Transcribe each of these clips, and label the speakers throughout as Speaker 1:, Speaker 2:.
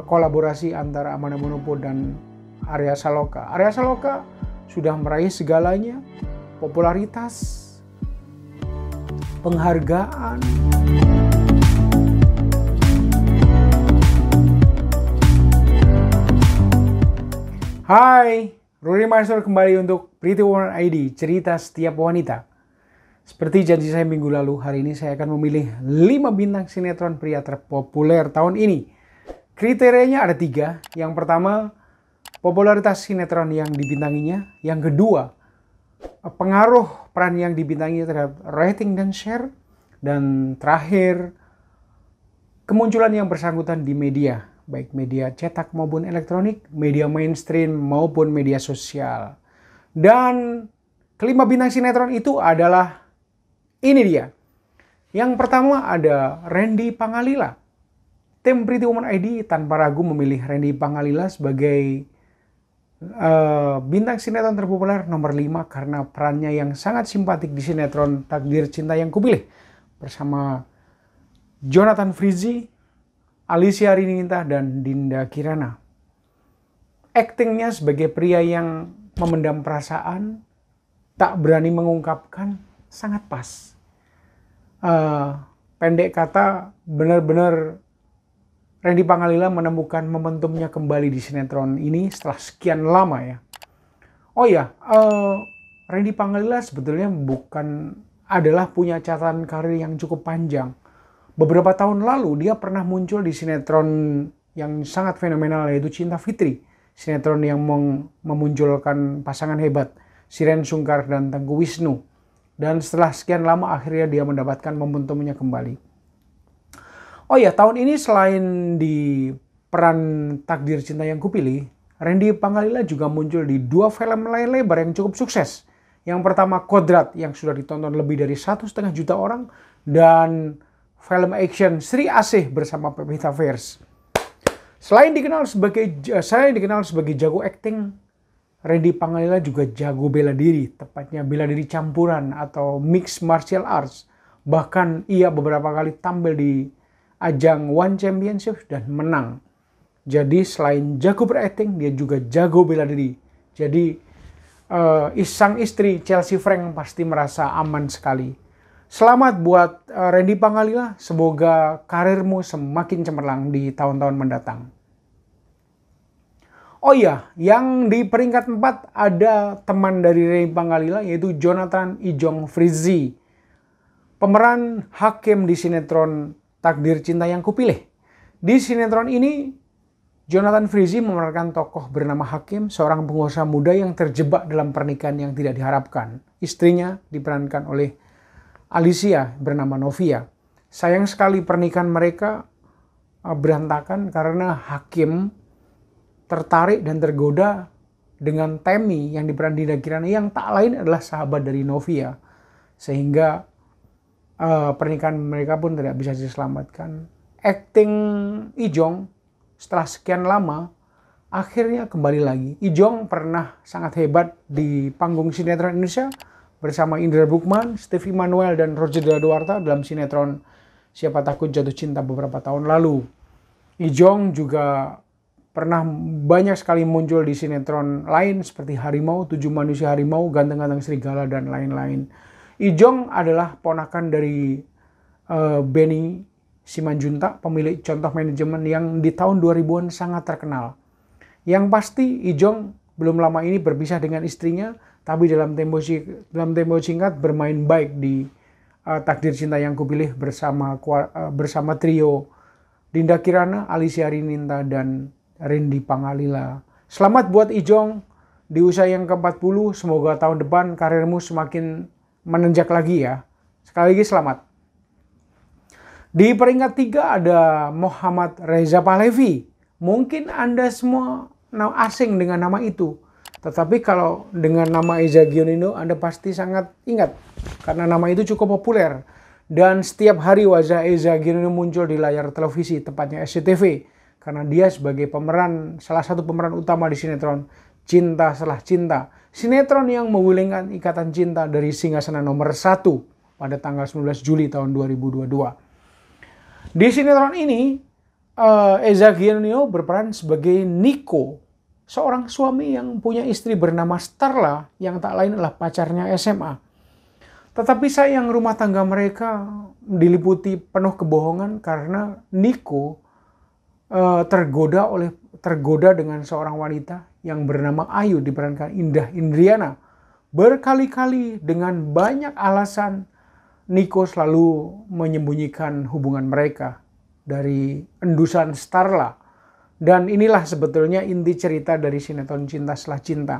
Speaker 1: kolaborasi antara Amanda Manopo dan Arya Saloka. Arya Saloka sudah meraih segalanya, popularitas, penghargaan. Hai, Rory Master kembali untuk Pretty Woman ID, cerita setiap wanita. Seperti janji saya minggu lalu, hari ini saya akan memilih 5 bintang sinetron pria terpopuler tahun ini. Kriterianya ada 3. Yang pertama, popularitas sinetron yang dibintanginya. Yang kedua, pengaruh peran yang dibintanginya terhadap rating dan share. Dan terakhir, kemunculan yang bersangkutan di media, baik media cetak maupun elektronik, media mainstream maupun media sosial. Dan kelima bintang sinetron itu adalah, ini dia. Yang pertama ada Randy Pangalila. Tim Pretty Woman ID tanpa ragu memilih Randy Pangalila sebagai bintang sinetron terpopuler nomor 5 karena perannya yang sangat simpatik di sinetron Takdir Cinta Yang Kupilih bersama Jonathan Frizzy, Alicia Rininta, dan Dinda Kirana. Aktingnya sebagai pria yang memendam perasaan, tak berani mengungkapkan, sangat pas. Pendek kata, benar-benar Randy Pangalila menemukan momentumnya kembali di sinetron ini setelah sekian lama ya. Oh ya, Randy Pangalila sebetulnya adalah punya catatan karir yang cukup panjang. Beberapa tahun lalu dia pernah muncul di sinetron yang sangat fenomenal yaitu Cinta Fitri. Sinetron yang memunculkan pasangan hebat Shireen Sungkar dan Tengku Wisnu. Dan setelah sekian lama akhirnya dia mendapatkan momentumnya kembali. Oh ya, tahun ini selain di peran Takdir Cinta Yang Kupilih, Randy Pangalila juga muncul di 2 film layar lebar yang cukup sukses. Yang pertama Kodrat yang sudah ditonton lebih dari 1,5 juta orang, dan film action Sri Asih bersama Pevita Pierce. Selain dikenal sebagai jago akting, Randy Pangalila juga jago bela diri, tepatnya bela diri campuran atau mixed martial arts. Bahkan ia beberapa kali tampil di ajang One Championship dan menang. Jadi selain jago berakting, dia juga jago bela diri. Jadi sang istri Chelsea Frank pasti merasa aman sekali. Selamat buat Randy Pangalila, semoga karirmu semakin cemerlang di tahun-tahun mendatang. Oh iya, yang di peringkat 4 ada teman dari Randy Pangalila yaitu Jonathan Ijong Frizzy. Pemeran hakim di sinetron Takdir Cinta Yang Kupilih. Di sinetron ini, Jonathan Frizzy memerankan tokoh bernama Hakim, seorang pengusaha muda yang terjebak dalam pernikahan yang tidak diharapkan. Istrinya diperankan oleh Alicia bernama Novia. Sayang sekali pernikahan mereka berantakan karena Hakim tertarik dan tergoda dengan Temi yang diperan Dinda Kirana yang tak lain adalah sahabat dari Novia. Sehingga pernikahan mereka pun tidak bisa diselamatkan. Akting Ijong setelah sekian lama akhirnya kembali lagi. Ijong pernah sangat hebat di panggung sinetron Indonesia bersama Indra Bruggman, Steve Emmanuel, dan Roger Danuarta dalam sinetron Siapa Takut Jatuh Cinta beberapa tahun lalu. Ijong juga pernah banyak sekali muncul di sinetron lain seperti Harimau, 7 Manusia Harimau, Ganteng-Ganteng Serigala, dan lain-lain. Ijong adalah ponakan dari Benny Simanjuntak, pemilik Contoh Manajemen yang di tahun 2000-an sangat terkenal. Yang pasti Ijong belum lama ini berpisah dengan istrinya, tapi dalam tempo singkat bermain baik di Takdir Cinta Yang Kupilih bersama trio Dinda Kirana, Alicia Rininta, dan Randy Pangalila. Selamat buat Ijong di usia yang ke-40, semoga tahun depan karirmu semakin menanjak lagi ya. Sekali lagi selamat. Di peringkat 3 ada Muhammad Reza Pahlavi. Mungkin Anda semua asing dengan nama itu. Tetapi kalau dengan nama Eza Gionino Anda pasti sangat ingat. Karena nama itu cukup populer. Dan setiap hari wajah Eza Gionino muncul di layar televisi, tepatnya SCTV. Karena dia sebagai salah satu pemeran utama di sinetron Cinta Setelah Cinta. Sinetron yang mewulingkan ikatan cinta dari singgasana nomor 1 pada tanggal 19 Juli tahun 2022. Di sinetron ini, Eza Gionino berperan sebagai Nico, seorang suami yang punya istri bernama Starla yang tak lain adalah pacarnya SMA. Tetapi sayang rumah tangga mereka diliputi penuh kebohongan karena Nico tergoda dengan seorang wanita yang bernama Ayu diperankan Indah Indriana. Berkali-kali dengan banyak alasan Nico selalu menyembunyikan hubungan mereka dari endusan Starla. Dan inilah sebetulnya inti cerita dari sinetron Cinta Setelah Cinta.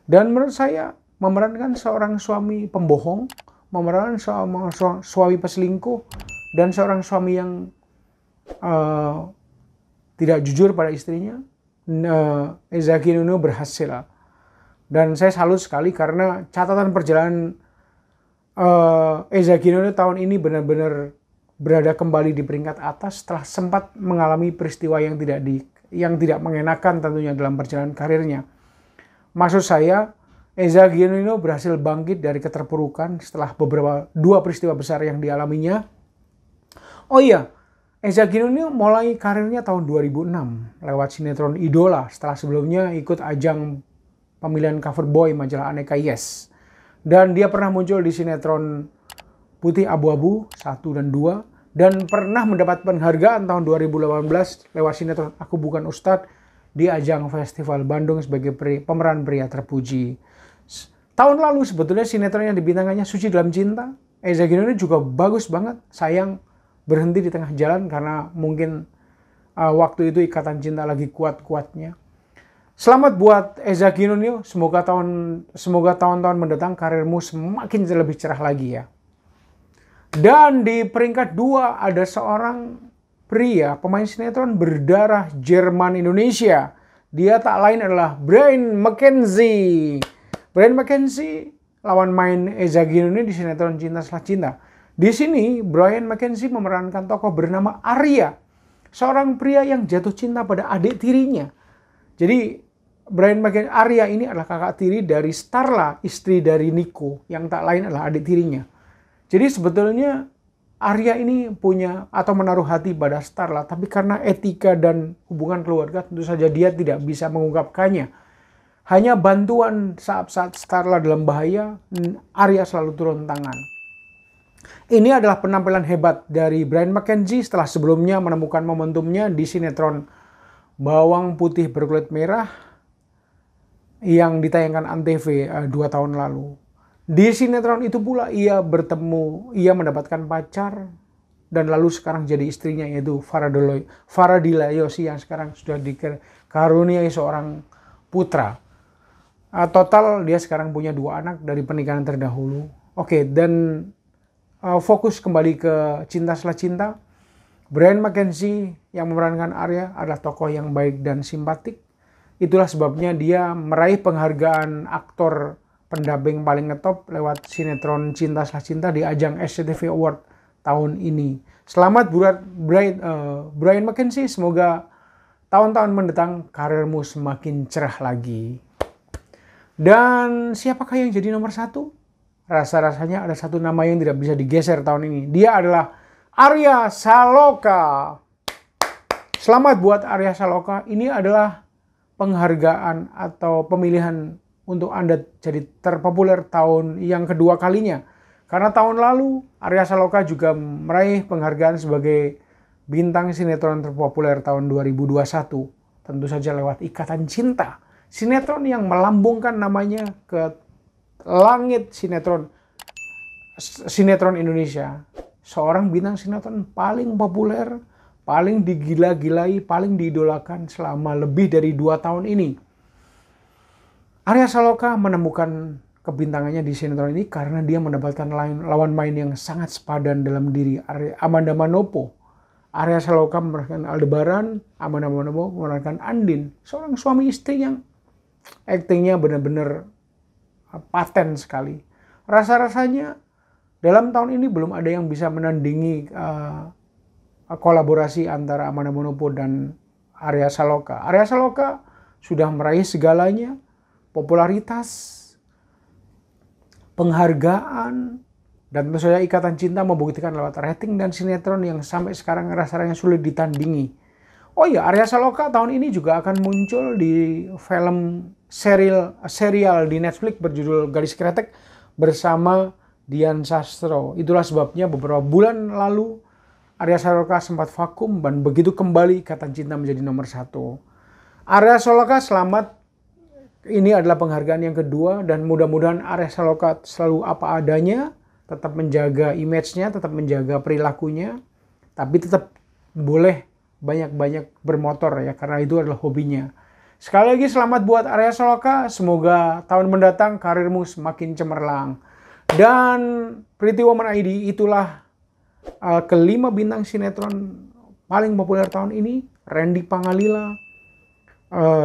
Speaker 1: Dan menurut saya memerankan seorang suami pembohong, memerankan suami peselingkuh, dan seorang suami yang tidak jujur pada istrinya, Eza Gionino berhasil. Dan saya salut sekali karena catatan perjalanan Eza Gionino tahun ini benar-benar berada kembali di peringkat atas setelah sempat mengalami peristiwa yang tidak mengenakan tentunya dalam perjalanan karirnya. Maksud saya, Eza Gionino berhasil bangkit dari keterpurukan setelah dua peristiwa besar yang dialaminya. Oh iya, Eza Gionino mulai karirnya tahun 2006 lewat sinetron Idola setelah sebelumnya ikut ajang pemilihan cover boy majalah Aneka Yes. Dan dia pernah muncul di sinetron Putih Abu-Abu 1 dan 2 dan pernah mendapat penghargaan tahun 2018 lewat sinetron Aku Bukan Ustadz di ajang Festival Bandung sebagai pemeran pria terpuji. Tahun lalu sebetulnya sinetron yang dibintangannya Suci Dalam Cinta, Eza Gionino juga bagus banget. Sayang berhenti di tengah jalan karena mungkin waktu itu ikatan cinta lagi kuat-kuatnya. Selamat buat Eza Gionino, semoga tahun-tahun mendatang karirmu semakin lebih cerah lagi ya. Dan di peringkat 2 ada seorang pria pemain sinetron berdarah Jerman Indonesia. Dia tak lain adalah Brian McKenzie. Brian McKenzie lawan main Eza Gionino di sinetron Cinta Setelah Cinta. Di sini Brian McKenzie memerankan tokoh bernama Arya, seorang pria yang jatuh cinta pada adik tirinya. Jadi Arya ini adalah kakak tiri dari Starla, istri dari Nico, yang tak lain adalah adik tirinya. Jadi sebetulnya Arya ini punya atau menaruh hati pada Starla, tapi karena etika dan hubungan keluarga tentu saja dia tidak bisa mengungkapkannya. Hanya bantuan saat Starla dalam bahaya, Arya selalu turun tangan. Ini adalah penampilan hebat dari Brian McKenzie setelah sebelumnya menemukan momentumnya di sinetron Bawang Putih Berkulit Merah yang ditayangkan Antv 2 tahun lalu. Di sinetron itu pula ia mendapatkan pacar dan lalu sekarang jadi istrinya yaitu Faradila Yosi yang sekarang sudah dikaruniai seorang putra. Total dia sekarang punya 2 anak dari pernikahan terdahulu. Oke, dan fokus kembali ke Cinta Setelah Cinta. Brian McKenzie yang memerankan Arya adalah tokoh yang baik dan simpatik. Itulah sebabnya dia meraih penghargaan aktor pendamping paling ngetop lewat sinetron Cinta Setelah Cinta di ajang SCTV Award tahun ini. Selamat buat Brian McKenzie, semoga tahun-tahun mendatang karirmu semakin cerah lagi. Dan siapakah yang jadi nomor 1? Rasa-rasanya ada satu nama yang tidak bisa digeser tahun ini. Dia adalah Arya Saloka. Selamat buat Arya Saloka. Ini adalah penghargaan atau pemilihan untuk Anda jadi terpopuler tahun yang kedua kalinya. Karena tahun lalu Arya Saloka juga meraih penghargaan sebagai bintang sinetron terpopuler tahun 2021. Tentu saja lewat Ikatan Cinta. Sinetron yang melambungkan namanya ke langit sinetron Indonesia. Seorang bintang sinetron paling populer, paling digila-gilai, paling diidolakan selama lebih dari 2 tahun ini. Arya Saloka menemukan kebintangannya di sinetron ini karena dia mendapatkan lawan main yang sangat sepadan dalam diri Amanda Manopo. Arya Saloka memerankan Aldebaran, Amanda Manopo memerankan Andin, seorang suami istri yang aktingnya benar-benar paten sekali. Rasa-rasanya dalam tahun ini belum ada yang bisa menandingi kolaborasi antara Amanda Manopo dan Arya Saloka. Arya Saloka sudah meraih segalanya, popularitas, penghargaan, dan tentu saja Ikatan Cinta membuktikan lewat rating dan sinetron yang sampai sekarang rasanya sulit ditandingi. Oh iya, Arya Saloka tahun ini juga akan muncul di film serial di Netflix berjudul Gadis Kretek bersama Dian Sastro. Itulah sebabnya beberapa bulan lalu Arya Saloka sempat vakum dan begitu kembali Ikatan Cinta menjadi nomor 1. Arya Saloka selamat. Ini adalah penghargaan yang kedua dan mudah-mudahan Arya Saloka selalu apa adanya, tetap menjaga image-nya, tetap menjaga perilakunya, tapi tetap boleh banyak-banyak bermotor ya, karena itu adalah hobinya. Sekali lagi selamat buat Arya Saloka, semoga tahun mendatang karirmu semakin cemerlang. Dan Pretty Woman ID itulah kelima bintang sinetron paling populer tahun ini. Randy Pangalila,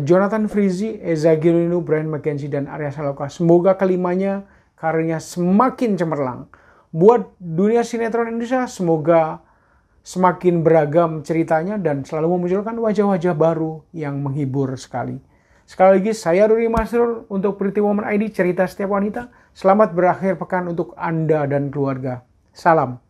Speaker 1: Jonathan Frizzy, Eza Gionino, Brian McKenzie, dan Arya Saloka. Semoga kelimanya karirnya semakin cemerlang. Buat dunia sinetron Indonesia, semoga semakin beragam ceritanya dan selalu memunculkan wajah-wajah baru yang menghibur sekali. Sekali lagi, saya Ruri Masrur untuk Pretty Woman ID, cerita setiap wanita. Selamat berakhir pekan untuk Anda dan keluarga. Salam.